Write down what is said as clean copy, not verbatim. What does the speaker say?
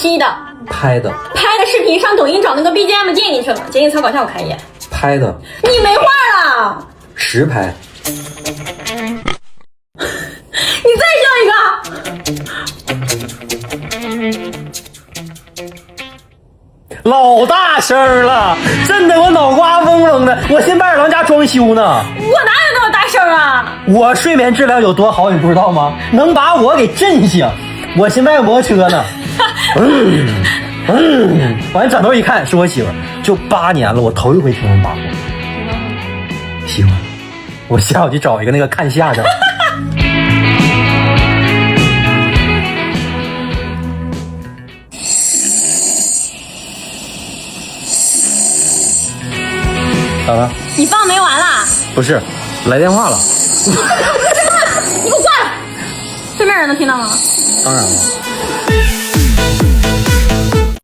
P 的。拍的。拍的视频上抖音找那个 BGM 建进去了，剪辑草稿下我看一眼。拍的。你没话了。实拍。你再笑一个。老大声了，震得我脑瓜嗡嗡的，我新白眼狼家装修呢。我哪有那么大声啊？我睡眠质量有多好，你不知道吗？能把我给震醒。我新卖摩托车呢。完转头一看是我媳妇儿，就8年了，我头一回听人打呼。喜欢。我下午去找一个那个看下的。咋了？你放没完啦？不是，来电话了。你给我挂了！对面人能听到吗？当然了。